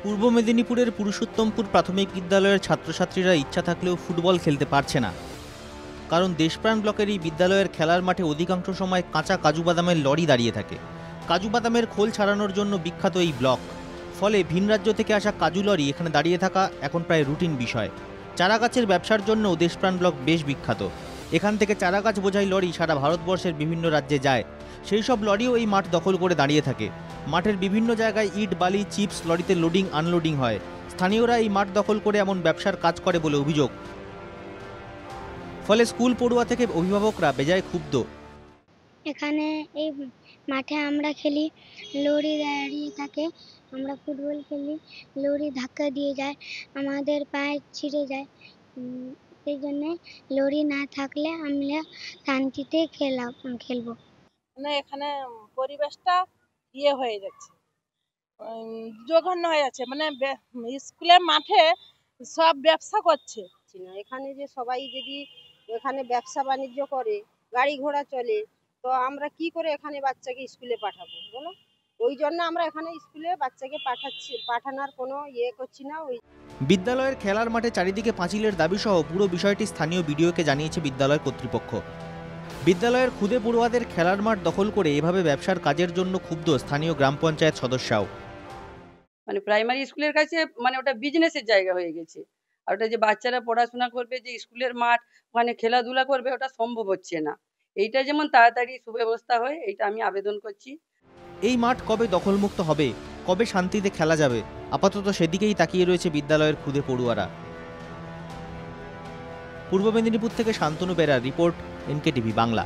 পূর্ব মেদিনীপুরের পুরুষোত্তমপুর প্রাথমিক বিদ্যালয়ের ছাত্রছাত্রীরা ইচ্ছা থাকলেও ফুটবল খেলতে পারছে না। কারণ দেশপ্রাণ ব্লকের এই বিদ্যালয়ের খেলার মাঠে অধিকাংশ সময় কাঁচা কাজু বাদামের লরি দাঁড়িয়ে থাকে। কাজু বাদামের খোল ছাড়ানোর জন্য বিখ্যাত এই ব্লক। ফলে ভিন রাজ্য থেকে আসা কাজু লরি এখানে দাঁড়িয়ে থাকা এখন প্রায় রুটিন বিষয়। চারা গাছের ব্যবসার জন্য দেশপ্রাণ ব্লক বেশ বিখ্যাত। এখান থেকে চারা গাছ বোঝাই লরি সারা ভারতবর্ষের বিভিন্ন রাজ্যে যায়। সেই সব লরিও এই মাঠ দখল করে দাঁড়িয়ে থাকে। মাঠের বিভিন্ন জায়গায় ইট, বালি, চিপস লরিতে লোডিং আনলোডিং হয়। স্থানীয়রা এই মাঠ দখল করে এমন ব্যবসার কাজ করে বলে অভিযোগ। ফলে স্কুল পড়ুয়া থেকে অভিভাবকরা বেজায় ক্ষুব্ধ। এখানে এই মাঠে আমরা খেলি, লরি দাঁড়িয়ে থাকে, আমরা ফুটবল খেলি, লরি ধাক্কা দিয়ে যায়, আমাদের পায়ে ছিঁড়ে যায়। সেই জন্যে লরি না থাকলে আমরা শান্তিতে খেলবো। মানে এখানে পরিবেশটা হয়ে যাচ্ছে, জঘন্য হয়ে যাচ্ছে। মানে স্কুলের মাঠে সব ব্যবসা করছে। এখানে যে সবাই যদি এখানে ব্যবসা বাণিজ্য করে, গাড়ি ঘোড়া চলে, তো আমরা কি করে এখানে বাচ্চাকে স্কুলে পাঠাবো বলো? ওই জন্য আমরা এখানে স্কুলে বাচ্চাকে পাঠানোর কোনো করছি না। বিদ্যালয়ের খেলার মাঠে চারিদিকে পাঁচিলের দাবি সহ পুরো বিষয়টি স্থানীয় বিডিওকে জানিয়েছে বিদ্যালয় কর্তৃপক্ষ। বিদ্যালয়ের খুদে পড়ুয়াদের খেলার মাঠ দখল করে এভাবে ব্যবসার কাজের জন্য ক্ষুব্ধ স্থানীয় গ্রাম পঞ্চায়েত সদস্যরাও। মানে প্রাইমারি স্কুলের কাছে মানে ওটা বিজনেসের জায়গা হয়ে গেছে। আর ওটা যে বাচ্চারা পড়াশোনা করবে, যে স্কুলের মাঠ ওখানে খেলাধুলা করবে, ওটা সম্ভব হচ্ছে না। এইটা যেমন তাড়াতাড়ি সুব্যবস্থা হয়, এইটা আমি আবেদন করছি। এই মাঠ কবে দখলমুক্ত হবে, কবে শান্তিতে খেলা যাবে, আপাতত সেদিকেই তাকিয়ে রয়েছে বিদ্যালয়ের খুদে পড়ুয়ারা। পূর্ব মেদিনীপুর থেকে শান্তনু বেরার রিপোর্ট, NKTV বাংলা।